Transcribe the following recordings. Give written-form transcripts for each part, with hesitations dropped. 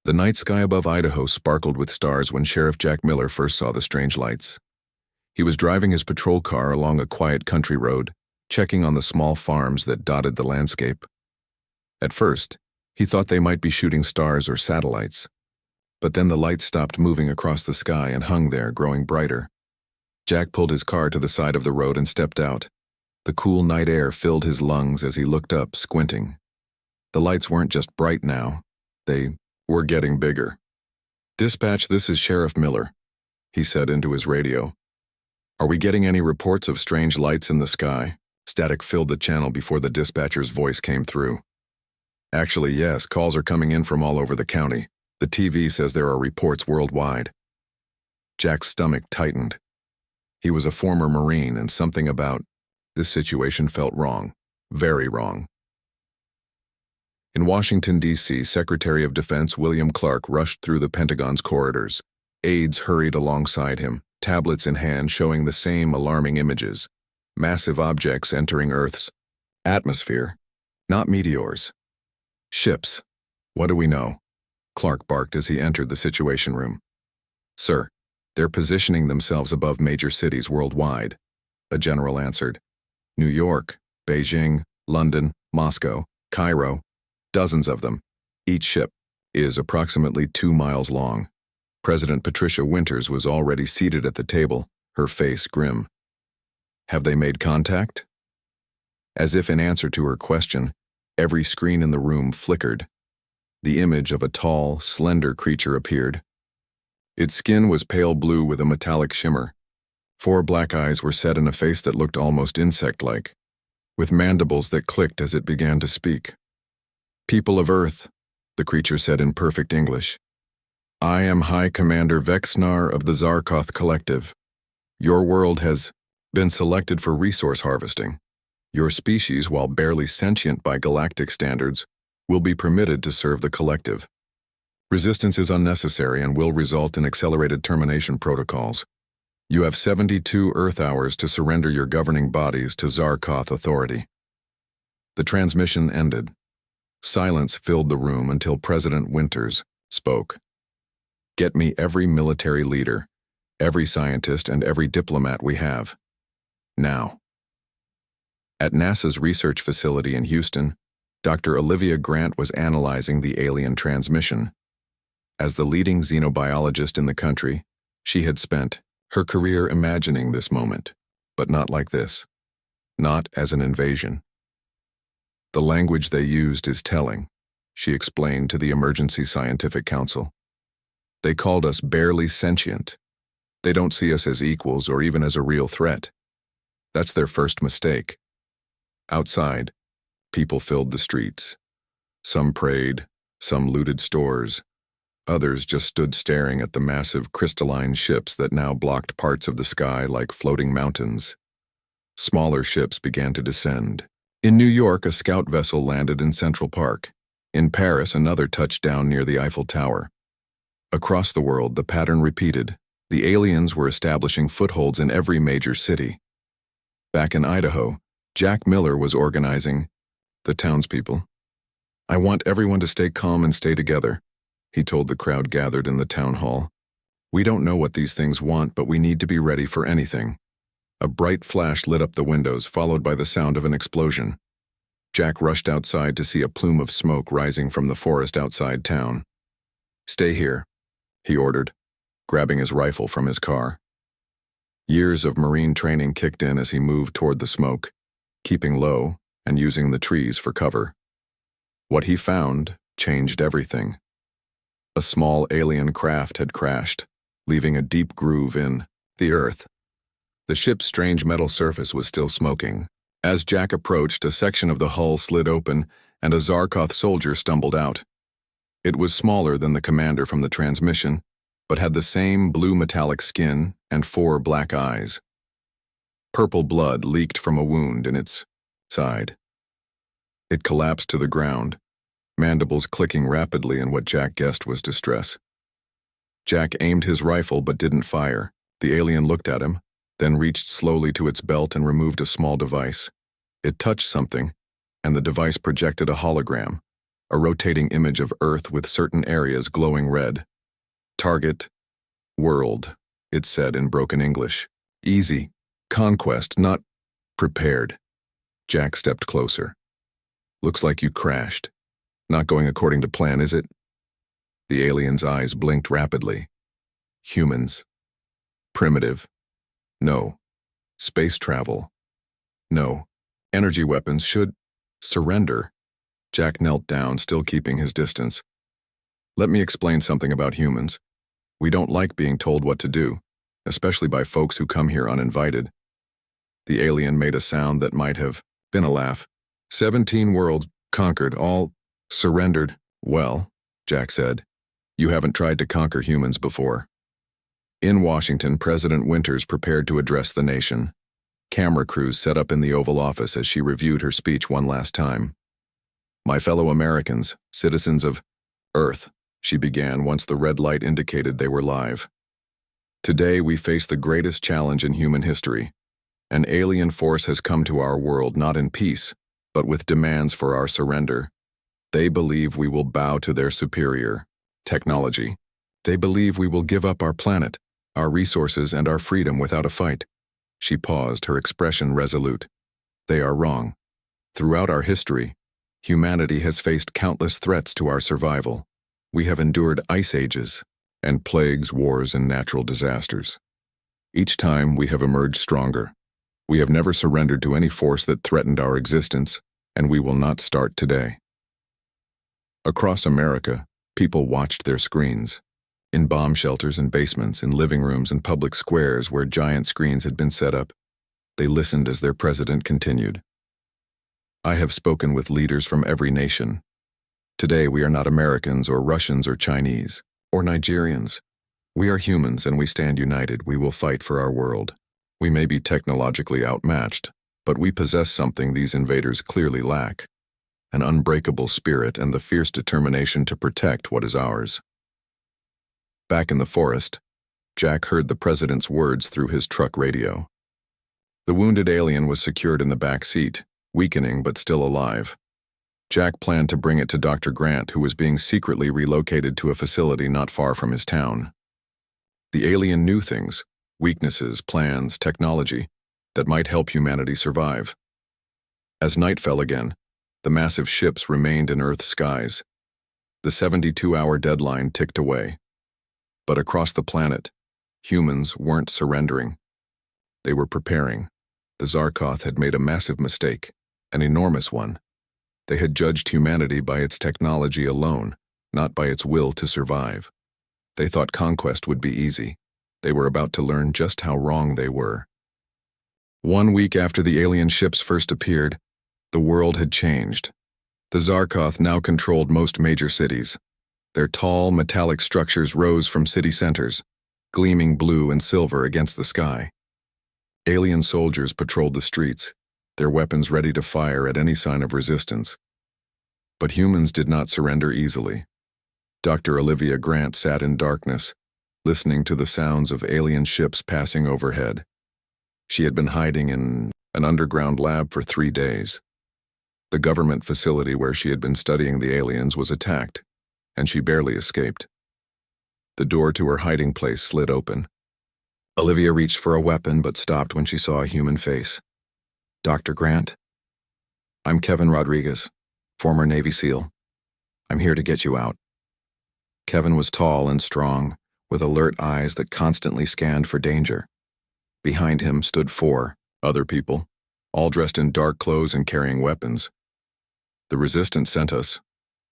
The night sky above Idaho sparkled with stars when Sheriff Jack Miller first saw the strange lights. He was driving his patrol car along a quiet country road, checking on the small farms that dotted the landscape. At first, he thought they might be shooting stars or satellites. But then the lights stopped moving across the sky and hung there, growing brighter. Jack pulled his car to the side of the road and stepped out. The cool night air filled his lungs as he looked up, squinting. The lights weren't just bright now. They were getting bigger. "Dispatch, this is Sheriff Miller," he said into his radio. "Are we getting any reports of strange lights in the sky?" Static filled the channel before the dispatcher's voice came through. "Actually, yes, calls are coming in from all over the county. The TV says there are reports worldwide." Jack's stomach tightened. He was a former Marine, and something about this situation felt wrong, very wrong. In Washington, D.C., Secretary of Defense William Clark rushed through the Pentagon's corridors. Aides hurried alongside him, tablets in hand showing the same alarming images. Massive objects entering Earth's atmosphere, not meteors. "Ships. What do we know?" Clark barked as he entered the Situation Room. "Sir, they're positioning themselves above major cities worldwide," a general answered. "New York, Beijing, London, Moscow, Cairo, dozens of them. Each ship is approximately 2 miles long." President Patricia Winters was already seated at the table, her face grim. "Have they made contact?" As if in answer to her question, every screen in the room flickered. The image of a tall, slender creature appeared. Its skin was pale blue with a metallic shimmer. 4 black eyes were set in a face that looked almost insect-like, with mandibles that clicked as it began to speak. "People of Earth," the creature said in perfect English. "I am High Commander Vexnar of the Zarkoth Collective. Your world has been selected for resource harvesting. Your species, while barely sentient by galactic standards, will be permitted to serve the collective. Resistance is unnecessary and will result in accelerated termination protocols. You have 72 Earth hours to surrender your governing bodies to Zarkoth authority." The transmission ended. Silence filled the room until President Winters spoke. "Get me every military leader, every scientist, and every diplomat we have. Now." At NASA's research facility in Houston, Dr. Olivia Grant was analyzing the alien transmission. As the leading xenobiologist in the country, she had spent her career imagining this moment, but not like this. Not as an invasion. "The language they used is telling," she explained to the Emergency Scientific Council. "They called us barely sentient. They don't see us as equals or even as a real threat. That's their first mistake." Outside, people filled the streets. Some prayed, some looted stores. Others just stood staring at the massive crystalline ships that now blocked parts of the sky like floating mountains. Smaller ships began to descend. In New York, a scout vessel landed in Central Park. In Paris, another touched down near the Eiffel Tower. Across the world, the pattern repeated. The aliens were establishing footholds in every major city. Back in Idaho, Jack Miller was organizing the townspeople. "I want everyone to stay calm and stay together," he told the crowd gathered in the town hall. "We don't know what these things want, but we need to be ready for anything." A bright flash lit up the windows, followed by the sound of an explosion. Jack rushed outside to see a plume of smoke rising from the forest outside town. "Stay here," he ordered, grabbing his rifle from his car. Years of Marine training kicked in as he moved toward the smoke, keeping low and using the trees for cover. What he found changed everything. A small alien craft had crashed, leaving a deep groove in the earth. The ship's strange metal surface was still smoking. As Jack approached, a section of the hull slid open and a Zarkoth soldier stumbled out. It was smaller than the commander from the transmission, but had the same blue metallic skin and 4 black eyes. Purple blood leaked from a wound in its side. It collapsed to the ground, mandibles clicking rapidly in what Jack guessed was distress. Jack aimed his rifle but didn't fire. The alien looked at him, then reached slowly to its belt and removed a small device. It touched something, and the device projected a hologram, a rotating image of Earth with certain areas glowing red. Target, world, it said in broken English. Easy, conquest, not prepared. Jack stepped closer. Looks like you crashed. Not going according to plan, is it? The alien's eyes blinked rapidly. Humans. Primitive. No. Space travel. No. Energy weapons should surrender. Jack knelt down, still keeping his distance. Let me explain something about humans. We don't like being told what to do, especially by folks who come here uninvited. The alien made a sound that might have been a laugh. 17 worlds conquered, all surrendered. Well, Jack said, you haven't tried to conquer humans before. In Washington, President Winters prepared to address the nation. Camera crews set up in the Oval Office as she reviewed her speech one last time. My fellow Americans, citizens of Earth, she began once the red light indicated they were live. Today we face the greatest challenge in human history. An alien force has come to our world not in peace, but with demands for our surrender. They believe we will bow to their superior technology. They believe we will give up our planet, our resources, and our freedom without a fight. She paused, her expression resolute. They are wrong. Throughout our history, humanity has faced countless threats to our survival. We have endured ice ages, and plagues, wars, and natural disasters. Each time we have emerged stronger. We have never surrendered to any force that threatened our existence, and we will not start today. Across America, people watched their screens. In bomb shelters and basements, in living rooms and public squares where giant screens had been set up, they listened as their president continued. I have spoken with leaders from every nation. Today we are not Americans or Russians or Chinese or Nigerians. We are humans and we stand united. We will fight for our world. We may be technologically outmatched, but we possess something these invaders clearly lack: an unbreakable spirit and the fierce determination to protect what is ours. Back in the forest, Jack heard the president's words through his truck radio. The wounded alien was secured in the back seat, weakening but still alive. Jack planned to bring it to Dr. Grant, who was being secretly relocated to a facility not far from his town. The alien knew things, weaknesses, plans, technology, that might help humanity survive. As night fell again, the massive ships remained in Earth's skies. The 72-hour deadline ticked away. But across the planet, humans weren't surrendering. They were preparing. The Zarkoth had made a massive mistake, an enormous one. They had judged humanity by its technology alone, not by its will to survive. They thought conquest would be easy. They were about to learn just how wrong they were. 1 week after the alien ships first appeared, the world had changed. The Zarkoth now controlled most major cities. Their tall, metallic structures rose from city centers, gleaming blue and silver against the sky. Alien soldiers patrolled the streets, their weapons ready to fire at any sign of resistance. But humans did not surrender easily. Dr. Olivia Grant sat in darkness, listening to the sounds of alien ships passing overhead. She had been hiding in an underground lab for 3 days. The government facility where she had been studying the aliens was attacked, and she barely escaped. The door to her hiding place slid open. Olivia reached for a weapon but stopped when she saw a human face. Dr. Grant? I'm Kevin Rodriguez, former Navy SEAL. I'm here to get you out. Kevin was tall and strong, with alert eyes that constantly scanned for danger. Behind him stood 4 other people, all dressed in dark clothes and carrying weapons. The Resistance sent us,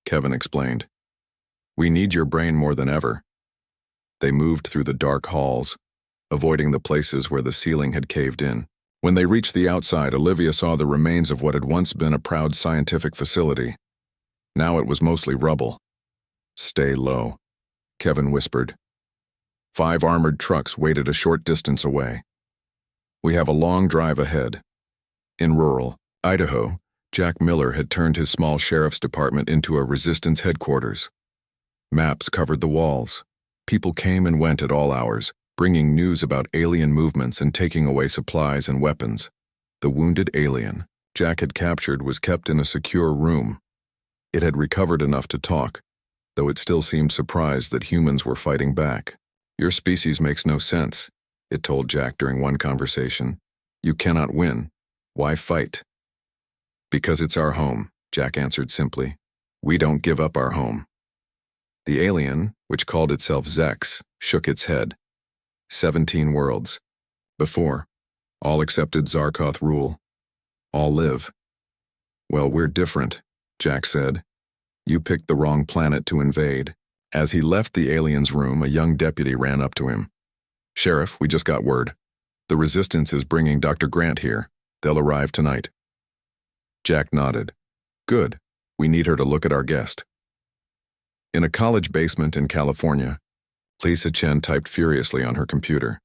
Kevin explained. We need your brain more than ever. They moved through the dark halls, avoiding the places where the ceiling had caved in. When they reached the outside, Olivia saw the remains of what had once been a proud scientific facility. Now it was mostly rubble. Stay low, Kevin whispered. 5 armored trucks waited a short distance away. We have a long drive ahead. In rural Idaho, Jack Miller had turned his small sheriff's department into a resistance headquarters. Maps covered the walls. People came and went at all hours, bringing news about alien movements and taking away supplies and weapons. The wounded alien Jack had captured was kept in a secure room. It had recovered enough to talk, though it still seemed surprised that humans were fighting back. "Your species makes no sense," it told Jack during one conversation. "You cannot win. Why fight?" "Because it's our home," Jack answered simply. "We don't give up our home." The alien, which called itself Zex, shook its head. 17 worlds. Before, all accepted Zarkoth rule. All live. "Well, we're different," Jack said. "You picked the wrong planet to invade." As he left the alien's room, a young deputy ran up to him. "Sheriff, we just got word. The Resistance is bringing Dr. Grant here. They'll arrive tonight." Jack nodded. "Good. We need her to look at our guest." In a college basement in California, Lisa Chen typed furiously on her computer.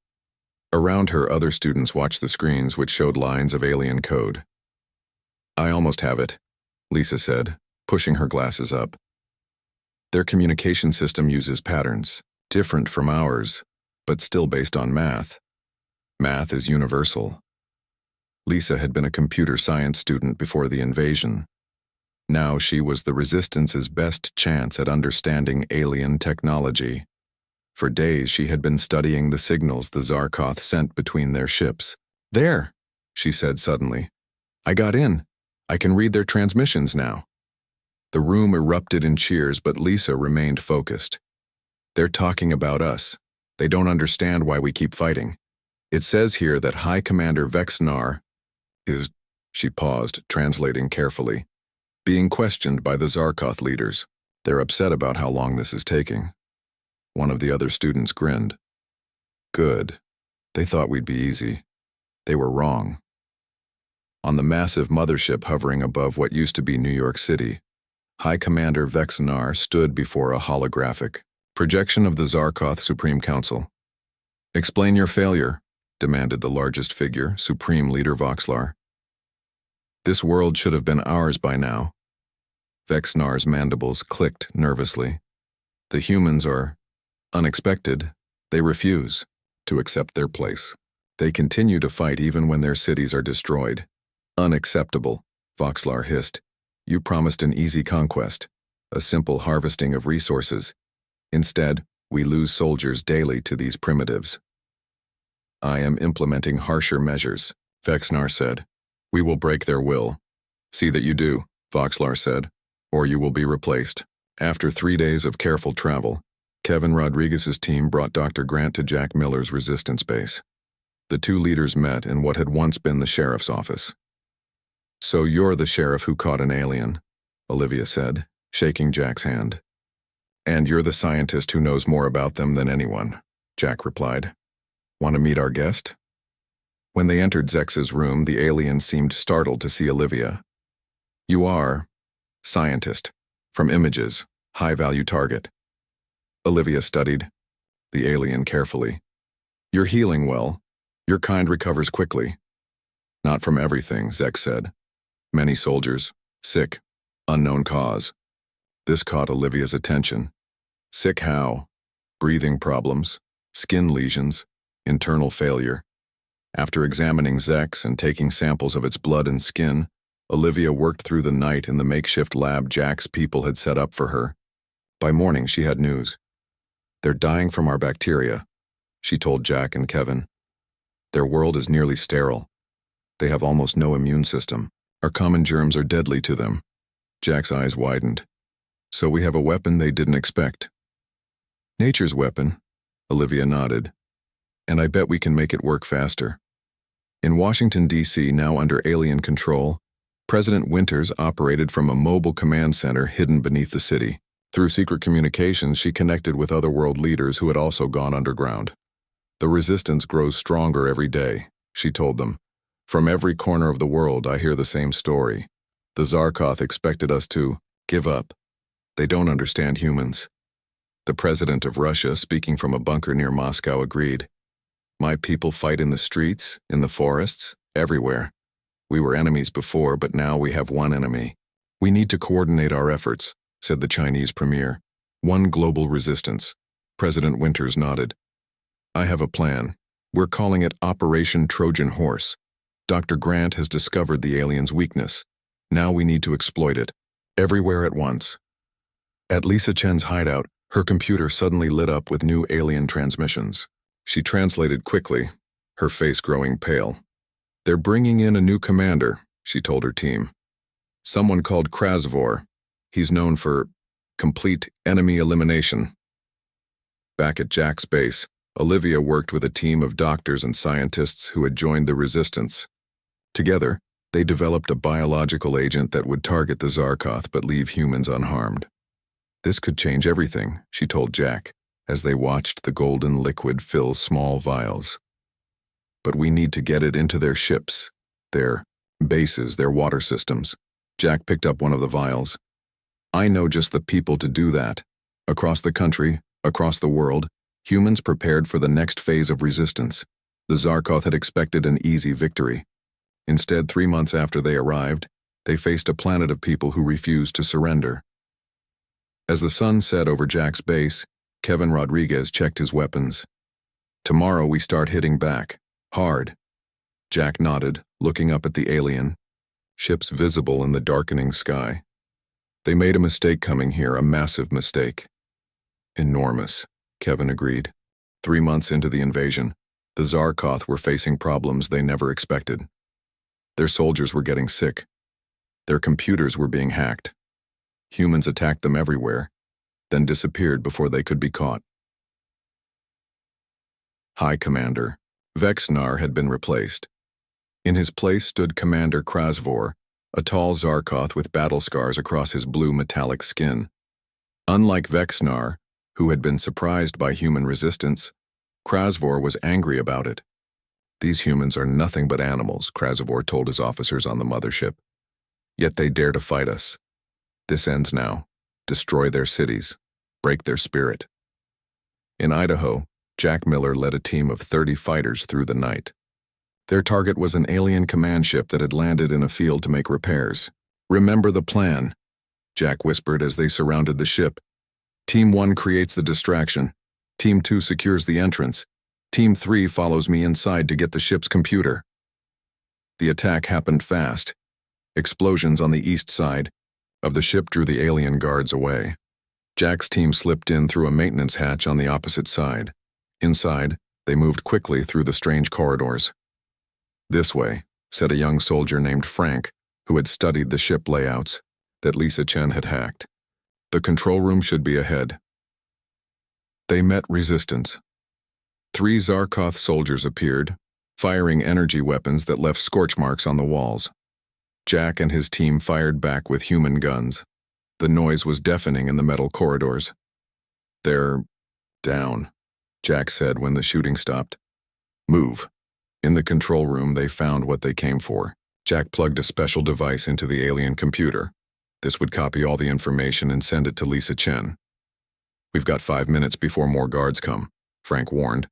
Around her, other students watched the screens which showed lines of alien code. "I almost have it," Lisa said, pushing her glasses up. "Their communication system uses patterns, different from ours, but still based on math. Math is universal." Lisa had been a computer science student before the invasion. Now she was the Resistance's best chance at understanding alien technology. For days she had been studying the signals the Zarkoth sent between their ships. "There," she said suddenly. "I got in. I can read their transmissions now." The room erupted in cheers, but Lisa remained focused. "They're talking about us. They don't understand why we keep fighting. It says here that High Commander Vexnar is," she paused, translating carefully, "being questioned by the Zarkoth leaders. They're upset about how long this is taking." One of the other students grinned. "Good. They thought we'd be easy. They were wrong." On the massive mothership hovering above what used to be New York City, High Commander Vexnar stood before a holographic projection of the Zarkoth Supreme Council. "Explain your failure," demanded the largest figure, Supreme Leader Voxlar. "This world should have been ours by now." Vexnar's mandibles clicked nervously. "The humans are unexpected. They refuse to accept their place. They continue to fight even when their cities are destroyed." "Unacceptable," Voxlar hissed. "You promised an easy conquest, a simple harvesting of resources. Instead, we lose soldiers daily to these primitives." "I am implementing harsher measures," Vexnar said. "We will break their will." "See that you do," Voxlar said, "or you will be replaced." After 3 days of careful travel, Kevin Rodriguez's team brought Dr. Grant to Jack Miller's Resistance base. The two leaders met in what had once been the sheriff's office. "So you're the sheriff who caught an alien," Olivia said, shaking Jack's hand. "And you're the scientist who knows more about them than anyone," Jack replied. "Want to meet our guest?" When they entered Zex's room, the alien seemed startled to see Olivia. "You are scientist, from images, high-value target." Olivia studied the alien carefully. "You're healing well. Your kind recovers quickly." "Not from everything," Zex said. "Many soldiers, sick, unknown cause." This caught Olivia's attention. "Sick how?" "Breathing problems, skin lesions, internal failure." After examining Zex and taking samples of its blood and skin, Olivia worked through the night in the makeshift lab Jack's people had set up for her. By morning, she had news. "They're dying from our bacteria," she told Jack and Kevin. "Their world is nearly sterile. They have almost no immune system. Our common germs are deadly to them." Jack's eyes widened. "So we have a weapon they didn't expect." "Nature's weapon," Olivia nodded. "And I bet we can make it work faster." In Washington, D.C., now under alien control, President Winters operated from a mobile command center hidden beneath the city. Through secret communications, she connected with other world leaders who had also gone underground. "The Resistance grows stronger every day," she told them. "From every corner of the world, I hear the same story. The Zarkoth expected us to give up. They don't understand humans." The president of Russia, speaking from a bunker near Moscow, agreed. "My people fight in the streets, in the forests, everywhere. We were enemies before, but now we have one enemy. We need to coordinate our efforts," said the Chinese premier. "One global resistance." President Winters nodded. "I have a plan. We're calling it Operation Trojan Horse. Dr. Grant has discovered the alien's weakness. Now we need to exploit it. everywhere at once. At Lisa Chen's hideout, her computer suddenly lit up with new alien transmissions. She translated quickly, her face growing pale. "They're bringing in a new commander," she told her team. "Someone called Krasvor. He's known for complete enemy elimination." Back at Jack's base, Olivia worked with a team of doctors and scientists who had joined the resistance. Together, they developed a biological agent that would target the Zarkoth but leave humans unharmed. "This could change everything," she told Jack, as they watched the golden liquid fill small vials. "But we need to get it into their ships, their bases, their water systems." Jack picked up one of the vials. "I know just the people to do that. Across the country, across the world, humans prepared for the next phase of resistance. The Zarkoth had expected an easy victory. Instead, 3 months after they arrived, they faced a planet of people who refused to surrender." As the sun set over Jack's base, Kevin Rodriguez checked his weapons. "Tomorrow we start hitting back. Hard." Jack nodded, looking up at the alien. Ships visible in the darkening sky. "They made a mistake coming here, a massive mistake." "Enormous," Kevin agreed. 3 months into the invasion, the Zarkoth were facing problems they never expected. Their soldiers were getting sick. Their computers were being hacked. Humans attacked them everywhere, then disappeared before they could be caught. High Commander Vexnar had been replaced. In his place stood Commander Krasvor, a tall Zarkoth with battle scars across his blue metallic skin. Unlike Vexnar, who had been surprised by human resistance, Krasvor was angry about it. "These humans are nothing but animals," Krasvor told his officers on the mothership. "Yet they dare to fight us. This ends now. Destroy their cities. Break their spirit." In Idaho, Jack Miller led a team of 30 fighters through the night. Their target was an alien command ship that had landed in a field to make repairs. "Remember the plan," Jack whispered as they surrounded the ship. "Team 1 creates the distraction. Team 2 secures the entrance. Team 3 follows me inside to get the ship's computer." The attack happened fast. Explosions on the east side of the ship drew the alien guards away. Jack's team slipped in through a maintenance hatch on the opposite side. Inside, they moved quickly through the strange corridors. "This way," said a young soldier named Frank, who had studied the ship layouts that Lisa Chen had hacked. "The control room should be ahead." They met resistance. 3 Zarkoth soldiers appeared, firing energy weapons that left scorch marks on the walls. Jack and his team fired back with human guns. The noise was deafening in the metal corridors. "They're down," Jack said when the shooting stopped. "Move." In the control room, they found what they came for. Jack plugged a special device into the alien computer. This would copy all the information and send it to Lisa Chen. "We've got 5 minutes before more guards come," Frank warned.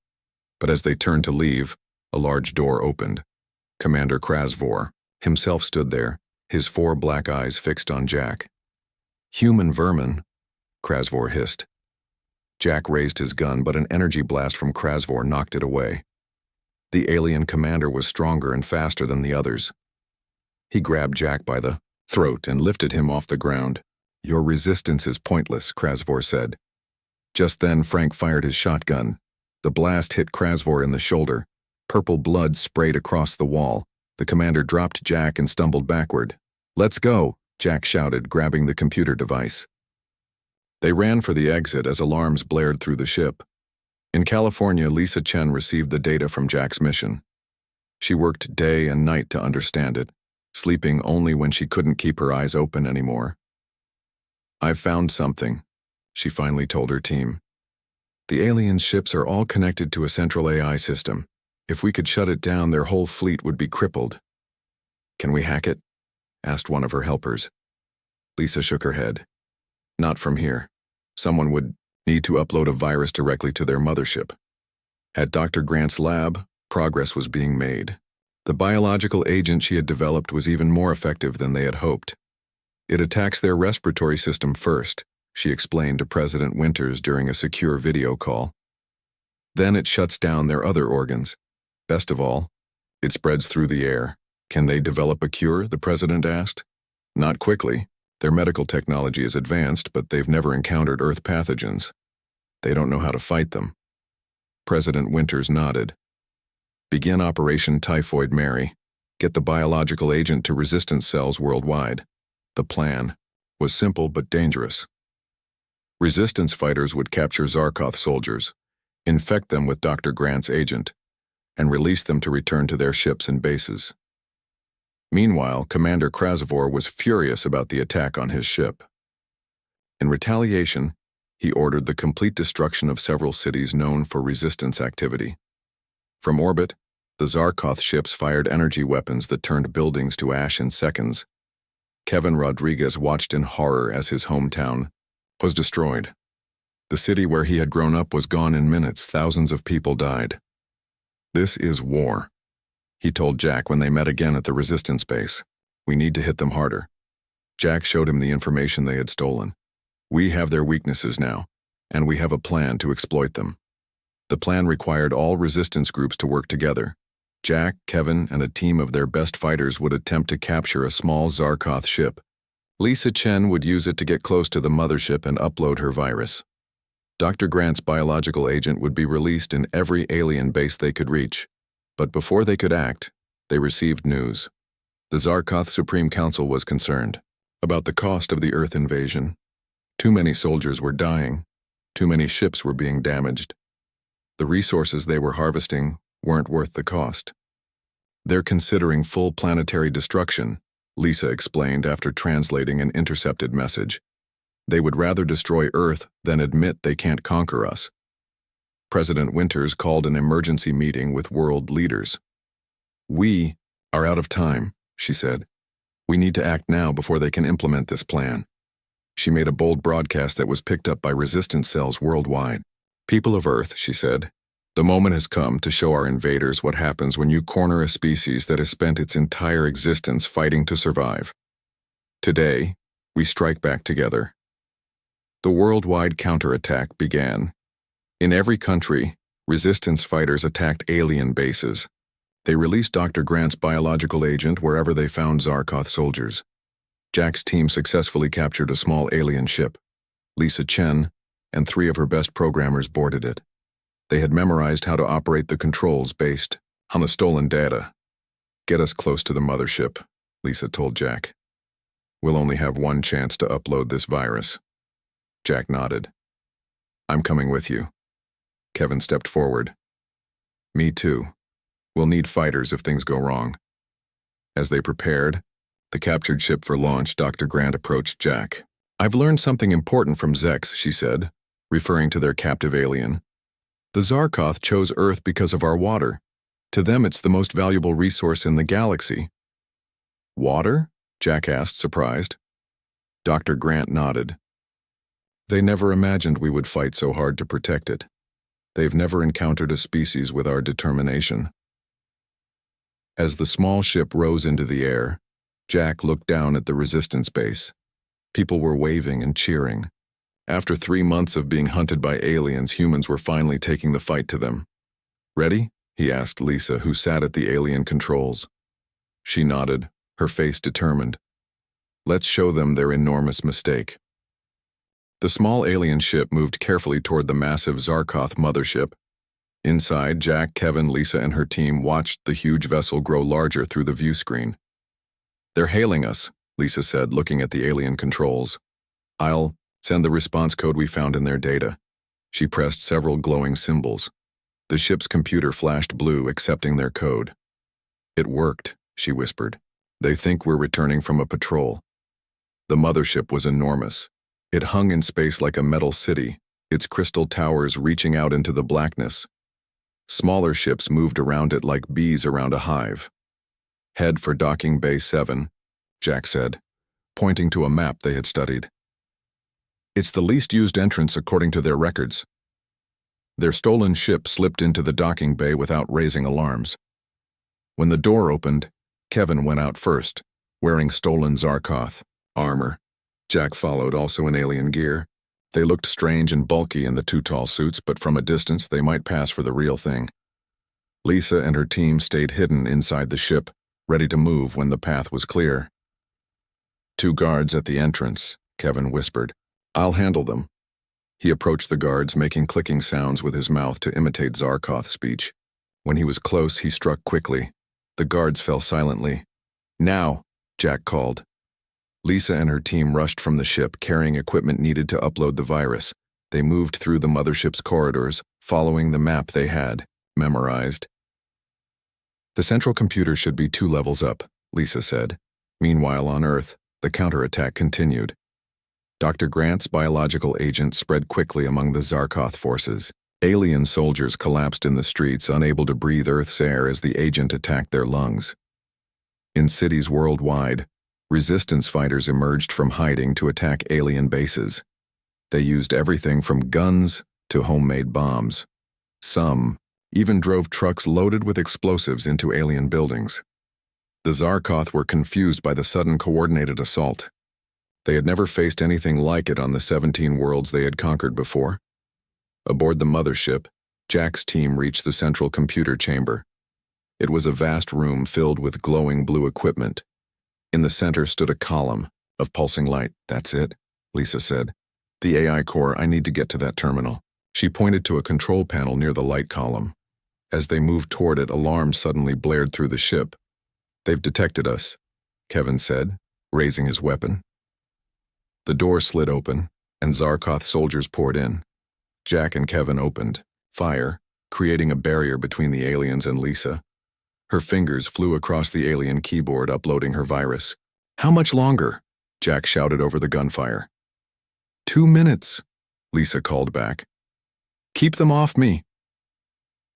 But as they turned to leave, a large door opened. Commander Krasvor himself stood there, his 4 black eyes fixed on Jack. "Human vermin," Krasvor hissed. Jack raised his gun, but an energy blast from Krasvor knocked it away. The alien commander was stronger and faster than the others. He grabbed Jack by the throat and lifted him off the ground. "Your resistance is pointless," Krasvor said. Just then, Frank fired his shotgun. The blast hit Krasvor in the shoulder. Purple blood sprayed across the wall. The commander dropped Jack and stumbled backward. "Let's go," Jack shouted, grabbing the computer device. They ran for the exit as alarms blared through the ship. In California, Lisa Chen received the data from Jack's mission. She worked day and night to understand it, sleeping only when she couldn't keep her eyes open anymore. "I've found something," she finally told her team. "The alien ships are all connected to a central AI system. If we could shut it down, their whole fleet would be crippled." "Can we hack it?" asked one of her helpers. Lisa shook her head. "Not from here. Someone would need to upload a virus directly to their mothership." At Dr. Grant's lab, progress was being made. The biological agent she had developed was even more effective than they had hoped. "It attacks their respiratory system first," she explained to President Winters during a secure video call. "Then it shuts down their other organs. Best of all, it spreads through the air." "Can they develop a cure?" the president asked. "Not quickly. Their medical technology is advanced, but they've never encountered Earth pathogens. They don't know how to fight them. President Winters nodded. Begin Operation Typhoid Mary. Get the biological agent to resistance cells worldwide. The plan was simple but dangerous. Resistance fighters would capture Zarkoth soldiers, infect them with Dr. Grant's agent, and release them to return to their ships and bases. Meanwhile, Commander Krasavor was furious about the attack on his ship. In retaliation, he ordered the complete destruction of several cities known for resistance activity. From orbit, the Zarkoth ships fired energy weapons that turned buildings to ash in seconds. Kevin Rodriguez watched in horror as his hometown was destroyed. The city where he had grown up was gone in minutes. Thousands of people died. This is war, he told Jack when they met again at the resistance base. We need to hit them harder. Jack showed him the information they had stolen. We have their weaknesses now, and we have a plan to exploit them. The plan required all resistance groups to work together. Jack, Kevin, and a team of their best fighters would attempt to capture a small Zarkoth ship. Lisa Chen would use it to get close to the mothership and upload her virus. Dr. Grant's biological agent would be released in every alien base they could reach. But before they could act, they received news. The Zarkoth Supreme Council was concerned about the cost of the Earth invasion. Too many soldiers were dying. Too many ships were being damaged. The resources they were harvesting weren't worth the cost. They're considering full planetary destruction, Lisa explained after translating an intercepted message. They would rather destroy Earth than admit they can't conquer us. President Winters called an emergency meeting with world leaders. We are out of time, she said. We need to act now before they can implement this plan. She made a bold broadcast that was picked up by resistance cells worldwide. People of Earth, she said, the moment has come to show our invaders what happens when you corner a species that has spent its entire existence fighting to survive. Today, we strike back together. The worldwide counterattack began. In every country, resistance fighters attacked alien bases. They released Dr. Grant's biological agent wherever they found Zarkoth soldiers. Jack's team successfully captured a small alien ship. Lisa Chen and 3 of her best programmers boarded it. They had memorized how to operate the controls based on the stolen data. Get us close to the mothership, Lisa told Jack. We'll only have one chance to upload this virus. Jack nodded. I'm coming with you. Kevin stepped forward. Me too. We'll need fighters if things go wrong. As they prepared the captured ship for launch, Dr. Grant approached Jack. I've learned something important from Zex, she said, referring to their captive alien. The Zarkoth chose Earth because of our water. To them, it's the most valuable resource in the galaxy. Water? Jack asked, surprised. Dr. Grant nodded. They never imagined we would fight so hard to protect it. They've never encountered a species with our determination. As the small ship rose into the air, Jack looked down at the resistance base. People were waving and cheering. After 3 months of being hunted by aliens, humans were finally taking the fight to them. Ready? He asked Lisa, who sat at the alien controls. She nodded, her face determined. Let's show them their enormous mistake. The small alien ship moved carefully toward the massive Zarkoth mothership. Inside, Jack, Kevin, Lisa, and her team watched the huge vessel grow larger through the view screen. They're hailing us, Lisa said, looking at the alien controls. I'll send the response code we found in their data. She pressed several glowing symbols. The ship's computer flashed blue, accepting their code. It worked, she whispered. They think we're returning from a patrol. The mothership was enormous. It hung in space like a metal city, its crystal towers reaching out into the blackness. Smaller ships moved around it like bees around a hive. Head for Docking Bay 7, Jack said, pointing to a map they had studied. It's the least used entrance according to their records. Their stolen ship slipped into the docking bay without raising alarms. When the door opened, Kevin went out first, wearing stolen Zarkoth armor. Jack followed, also in alien gear. They looked strange and bulky in the 2 tall suits, but from a distance they might pass for the real thing. Lisa and her team stayed hidden inside the ship, ready to move when the path was clear. 2 guards at the entrance, Kevin whispered. I'll handle them. He approached the guards, making clicking sounds with his mouth to imitate Zarkoth's speech. When he was close, he struck quickly. The guards fell silently. Now, Jack called. Lisa and her team rushed from the ship, carrying equipment needed to upload the virus. They moved through the mothership's corridors, following the map they had memorized. The central computer should be 2 levels up, Lisa said. Meanwhile, on Earth, the counterattack continued. Dr. Grant's biological agent spread quickly among the Zarkoth forces. Alien soldiers collapsed in the streets, unable to breathe Earth's air as the agent attacked their lungs. In cities worldwide, resistance fighters emerged from hiding to attack alien bases. They used everything from guns to homemade bombs. Some even drove trucks loaded with explosives into alien buildings. The Zarkoth were confused by the sudden coordinated assault. They had never faced anything like it on the 17 worlds they had conquered before. Aboard the mothership, Jack's team reached the central computer chamber. It was a vast room filled with glowing blue equipment. In the center stood a column of pulsing light. That's it, Lisa said. The AI core, I need to get to that terminal. She pointed to a control panel near the light column. As they moved toward it, alarms suddenly blared through the ship. They've detected us, Kevin said, raising his weapon. The door slid open, and Zarkoth soldiers poured in. Jack and Kevin opened fire, creating a barrier between the aliens and Lisa. Her fingers flew across the alien keyboard, uploading her virus. How much longer? Jack shouted over the gunfire. 2 minutes, Lisa called back. Keep them off me.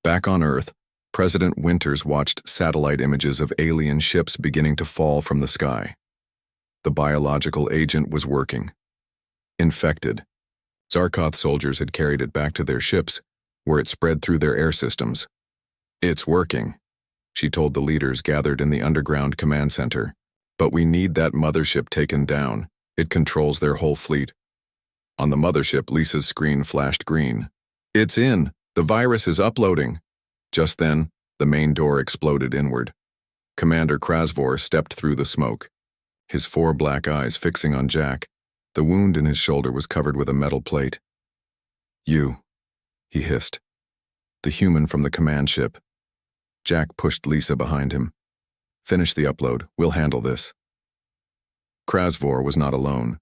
Back on Earth, President Winters watched satellite images of alien ships beginning to fall from the sky. The biological agent was working. Infected. Zarkoth soldiers had carried it back to their ships, where it spread through their air systems. It's working, she told the leaders gathered in the underground command center. But we need that mothership taken down. It controls their whole fleet. On the mothership, Lisa's screen flashed green. It's in. The virus is uploading. Just then, the main door exploded inward. Commander Krasvor stepped through the smoke, his 4 black eyes fixing on Jack. The wound in his shoulder was covered with a metal plate. You, he hissed. The human from the command ship. Jack pushed Lisa behind him. Finish the upload. We'll handle this. Krasvor was not alone.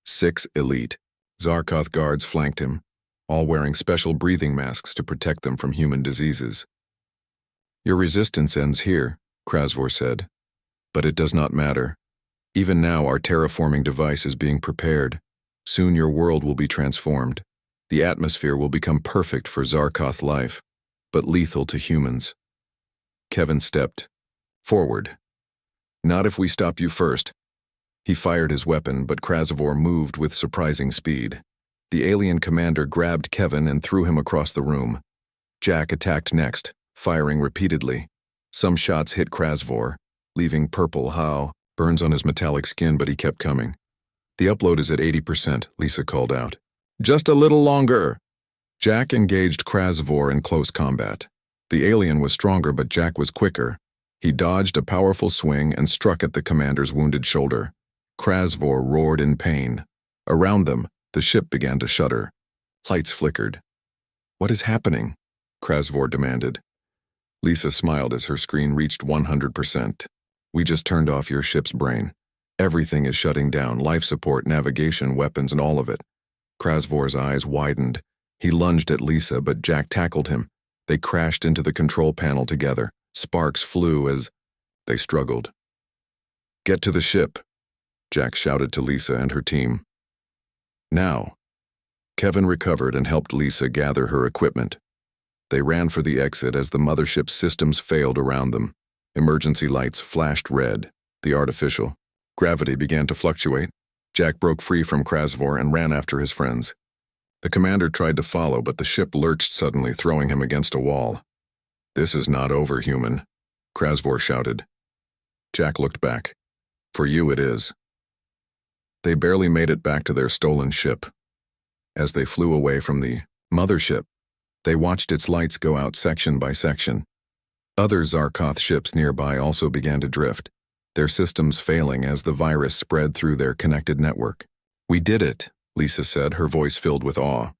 6 elite Zarkoth guards flanked him, all wearing special breathing masks to protect them from human diseases. Your resistance ends here, Krasvor said. But it does not matter. Even now, our terraforming device is being prepared. Soon your world will be transformed. The atmosphere will become perfect for Zarkoth life, but lethal to humans. Kevin stepped forward. Not if we stop you first. He fired his weapon, but Krasvor moved with surprising speed. The alien commander grabbed Kevin and threw him across the room. Jack attacked next, firing repeatedly. Some shots hit Krasvor, leaving purple burns on his metallic skin, but he kept coming. The upload is at 80%, Lisa called out. Just a little longer. Jack engaged Krasvor in close combat. The alien was stronger, but Jack was quicker. He dodged a powerful swing and struck at the commander's wounded shoulder. Krasvor roared in pain. Around them, the ship began to shudder. Lights flickered. What is happening? Krasvor demanded. Lisa smiled as her screen reached 100%. We just turned off your ship's brain. Everything is shutting down, life support, navigation, weapons, and all of it. Krasvor's eyes widened. He lunged at Lisa, but Jack tackled him. They crashed into the control panel together. Sparks flew as they struggled. Get to the ship, Jack shouted to Lisa and her team. Now. Kevin recovered and helped Lisa gather her equipment. They ran for the exit as the mothership's systems failed around them. Emergency lights flashed red. The artificial gravity began to fluctuate. Jack broke free from Krasvor and ran after his friends. The commander tried to follow, but the ship lurched suddenly, throwing him against a wall. This is not over, human, Krasvor shouted. Jack looked back. For you it is. They barely made it back to their stolen ship. As they flew away from the mothership, they watched its lights go out section by section. Other Zarkoth ships nearby also began to drift. their systems failing as the virus spread through their connected network. "We did it," Lisa said, her voice filled with awe.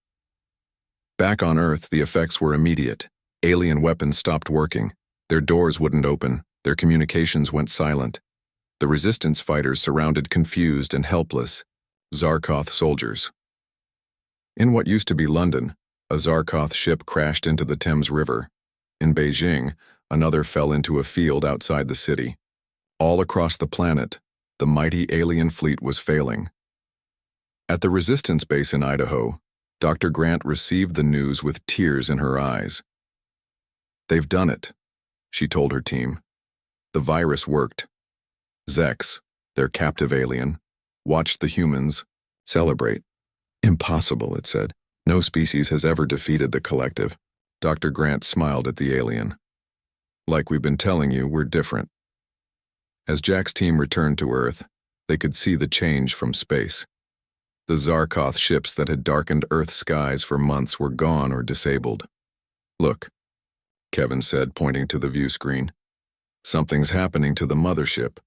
Back on Earth, the effects were immediate. Alien weapons stopped working. Their doors wouldn't open. Their communications went silent. The resistance fighters surrounded confused and helpless Zarkoth soldiers. In what used to be London, a Zarkoth ship crashed into the Thames River. In Beijing, another fell into a field outside the city. All across the planet, the mighty alien fleet was failing. At the resistance base in Idaho, Dr. Grant received the news with tears in her eyes. "They've done it," she told her team. "The virus worked." Zex, their captive alien, watched the humans celebrate. "Impossible," it said. "No species has ever defeated the collective." Dr. Grant smiled at the alien. "Like we've been telling you, we're different." As Jack's team returned to Earth, they could see the change from space. The Zarkoth ships that had darkened Earth's skies for months were gone or disabled. "Look," Kevin said, pointing to the view screen. "Something's happening to the mothership."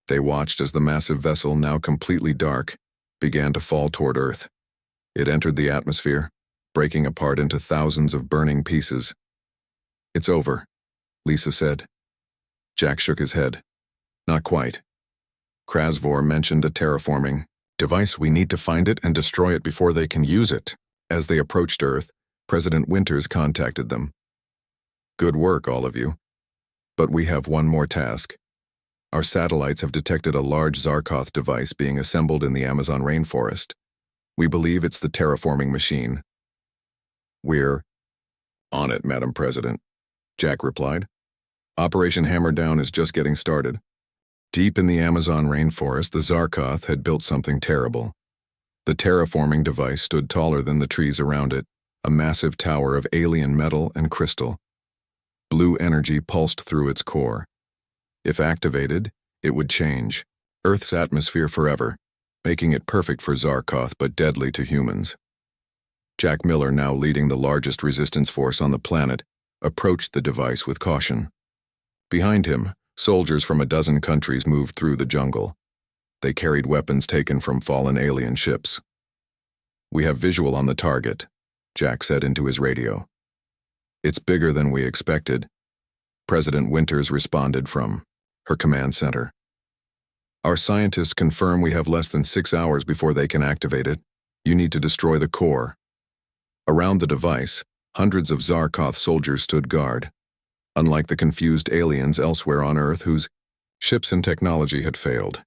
They watched as the massive vessel, now completely dark, began to fall toward Earth. It entered the atmosphere, breaking apart into thousands of burning pieces. "It's over," Lisa said. Jack shook his head. "Not quite." Krasvor mentioned a terraforming device. "We need to find it and destroy it before they can use it." As they approached Earth, President Winters contacted them. "Good work, all of you. But we have one more task. Our satellites have detected a large Zarkoth device being assembled in the Amazon rainforest. We believe it's the terraforming machine." "We're on it, Madam President," Jack replied. "Operation Hammer Down is just getting started." Deep in the Amazon rainforest, the Zarkoth had built something terrible. The terraforming device stood taller than the trees around it, a massive tower of alien metal and crystal. Blue energy pulsed through its core. If activated, it would change Earth's atmosphere forever, making it perfect for Zarkoth but deadly to humans. Jack Miller, now leading the largest resistance force on the planet, approached the device with caution. Behind him, soldiers from a dozen countries moved through the jungle. They carried weapons taken from fallen alien ships. "We have visual on the target," Jack said into his radio. "It's bigger than we expected." President Winters responded from her command center. "Our scientists confirm we have less than 6 hours before they can activate it. You need to destroy the core." Around the device, hundreds of Zarkoth soldiers stood guard. Unlike the confused aliens elsewhere on Earth whose ships and technology had failed,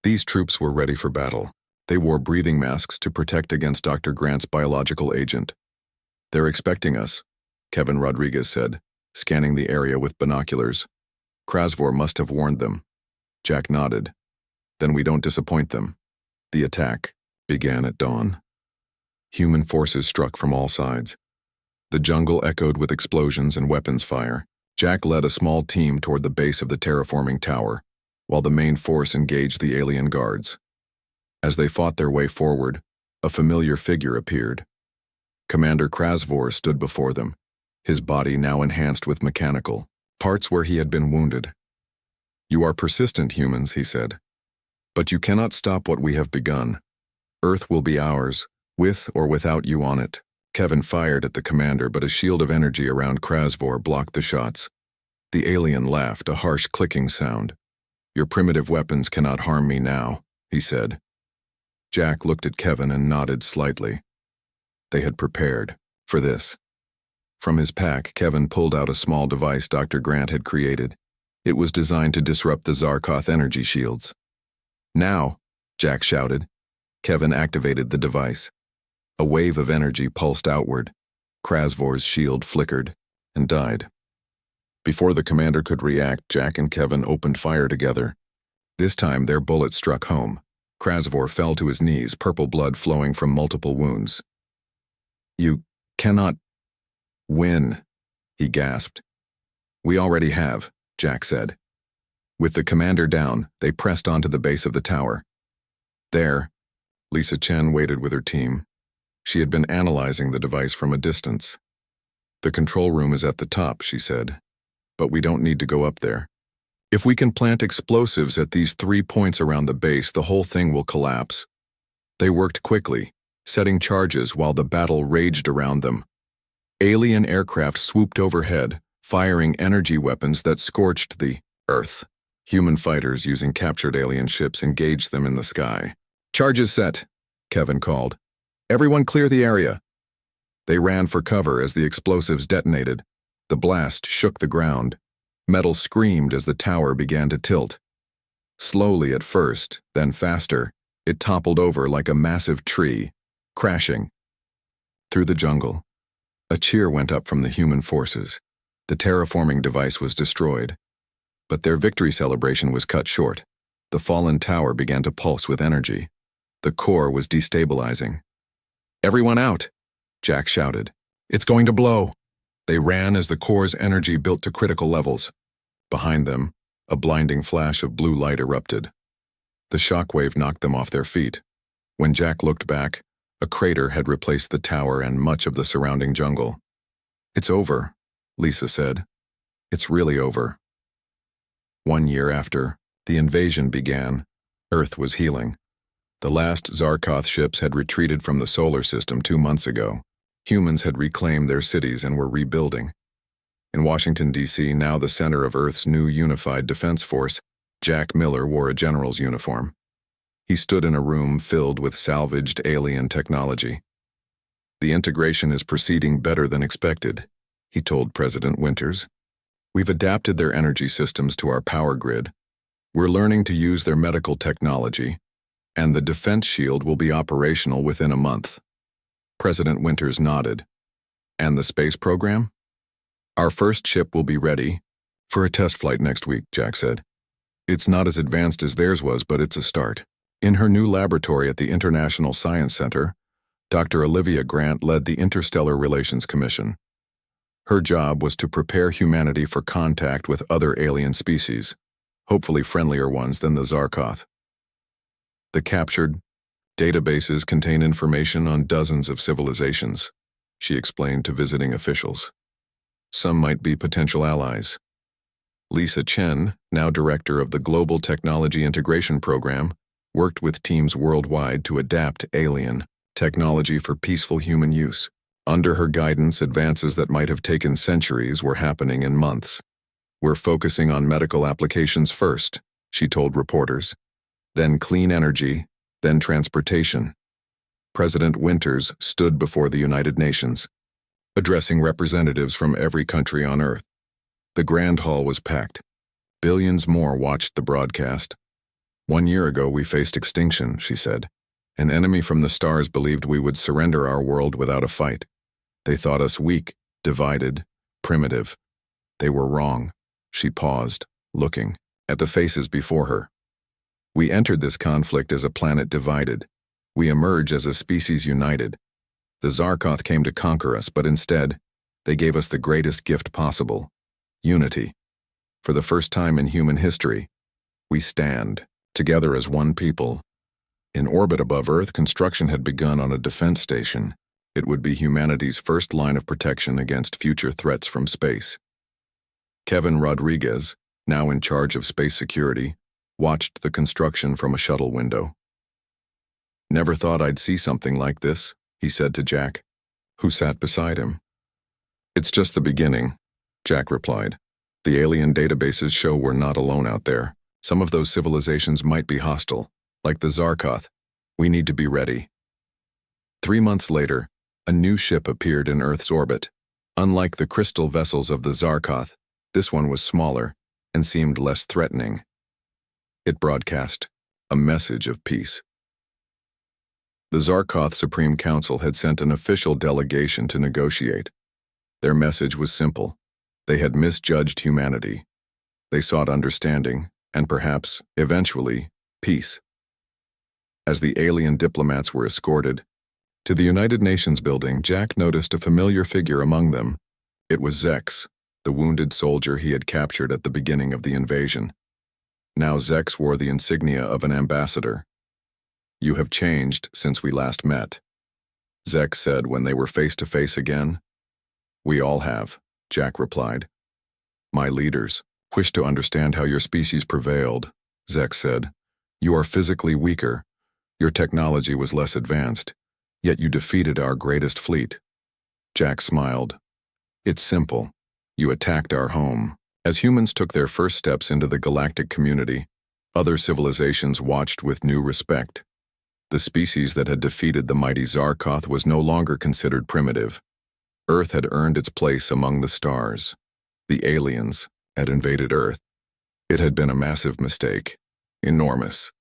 these troops were ready for battle. They wore breathing masks to protect against Dr. Grant's biological agent. "They're expecting us," Kevin Rodriguez said, scanning the area with binoculars. "Krasvor must have warned them." Jack nodded. "Then we don't disappoint them." The attack began at dawn. Human forces struck from all sides. The jungle echoed with explosions and weapons fire. Jack led a small team toward the base of the terraforming tower, while the main force engaged the alien guards. As they fought their way forward, a familiar figure appeared. Commander Krasvor stood before them, his body now enhanced with mechanical parts where he had been wounded. "You are persistent, humans," he said. "But you cannot stop what we have begun. Earth will be ours, with or without you on it." Kevin fired at the commander, but a shield of energy around Krasvor blocked the shots. The alien laughed, a harsh clicking sound. "Your primitive weapons cannot harm me now," he said. Jack looked at Kevin and nodded slightly. They had prepared for this. From his pack, Kevin pulled out a small device Dr. Grant had created. It was designed to disrupt the Zarkoth energy shields. "Now," Jack shouted. Kevin activated the device. A wave of energy pulsed outward. Krasvor's shield flickered and died. Before the commander could react, Jack and Kevin opened fire together. This time, their bullets struck home. Krasvor fell to his knees, purple blood flowing from multiple wounds. "You cannot win," he gasped. "We already have," Jack said. With the commander down, they pressed onto the base of the tower. There, Lisa Chen waited with her team. She had been analyzing the device from a distance. "The control room is at the top," she said, "but we don't need to go up there. If we can plant explosives at these 3 points around the base, the whole thing will collapse. They worked quickly, setting charges while the battle raged around them. Alien aircraft swooped overhead, firing energy weapons that scorched the Earth. Human fighters using captured alien ships engaged them in the sky. "Charges set," Kevin called. "Everyone clear the area." They ran for cover as the explosives detonated. The blast shook the ground. Metal screamed as the tower began to tilt. Slowly at first, then faster, it toppled over like a massive tree, crashing. Through the jungle, a cheer went up from the human forces. The terraforming device was destroyed. But their victory celebration was cut short. The fallen tower began to pulse with energy. The core was destabilizing. "Everyone out!" Jack shouted. "It's going to blow!" They ran as the core's energy built to critical levels. Behind them, a blinding flash of blue light erupted. The shockwave knocked them off their feet. When Jack looked back, a crater had replaced the tower and much of the surrounding jungle. "It's over," Lisa said. "It's really over." 1 year after, the invasion began. Earth was healing. The last Zarkoth ships had retreated from the solar system 2 months ago. Humans had reclaimed their cities and were rebuilding. In Washington, D.C., now the center of Earth's new unified defense force, Jack Miller wore a general's uniform. He stood in a room filled with salvaged alien technology. "The integration is proceeding better than expected," he told President Winters. "We've adapted their energy systems to our power grid. We're learning to use their medical technology, and the defense shield will be operational within a month." President Winters nodded. "And the space program?" "Our first ship will be ready for a test flight next week," Jack said. "It's not as advanced as theirs was, but it's a start." In her new laboratory at the International Science Center, Dr. Olivia Grant led the Interstellar Relations Commission. Her job was to prepare humanity for contact with other alien species, hopefully friendlier ones than the Zarkoth. The captured databases contain information on dozens of civilizations, she explained to visiting officials. Some might be potential allies. Lisa Chen, now director of the Global Technology Integration Program, worked with teams worldwide to adapt alien technology for peaceful human use. Under her guidance, advances that might have taken centuries were happening in months. "We're focusing on medical applications first," she told reporters. "Then clean energy, then transportation." President Winters stood before the United Nations, addressing representatives from every country on Earth. The Grand Hall was packed. Billions more watched the broadcast. "1 year ago we faced extinction," she said. "An enemy from the stars believed we would surrender our world without a fight. They thought us weak, divided, primitive. They were wrong." She paused, looking at the faces before her. "We entered this conflict as a planet divided. We emerge as a species united. The Zarkoth came to conquer us, but instead, they gave us the greatest gift possible: unity. For the first time in human history, we stand together as one people." In orbit above Earth, construction had begun on a defense station. It would be humanity's first line of protection against future threats from space. Kevin Rodriguez, now in charge of space security, watched the construction from a shuttle window. "Never thought I'd see something like this," he said to Jack, who sat beside him. "It's just the beginning," Jack replied. "The alien databases show we're not alone out there. Some of those civilizations might be hostile, like the Zarkoth. We need to be ready." 3 months later, a new ship appeared in Earth's orbit. Unlike the crystal vessels of the Zarkoth, this one was smaller and seemed less threatening. It broadcast a message of peace. The Zarkoth Supreme Council had sent an official delegation to negotiate. Their message was simple. They had misjudged humanity. They sought understanding, and perhaps, eventually, peace. As the alien diplomats were escorted to the United Nations building, Jack noticed a familiar figure among them. It was Zex, the wounded soldier he had captured at the beginning of the invasion. Now Zex wore the insignia of an ambassador. "You have changed since we last met," Zex said when they were face to face again. "We all have," Jack replied. "My leaders, Wish to understand how your species prevailed, Zek said. You are physically weaker. Your technology was less advanced, yet you defeated our greatest fleet. Jack smiled. It's simple. You attacked our home. As humans took their first steps into the galactic community, other civilizations watched with new respect. The species that had defeated the mighty Zarkoth was no longer considered primitive. Earth had earned its place among the stars. The aliens had invaded Earth. It had been a massive mistake. Enormous.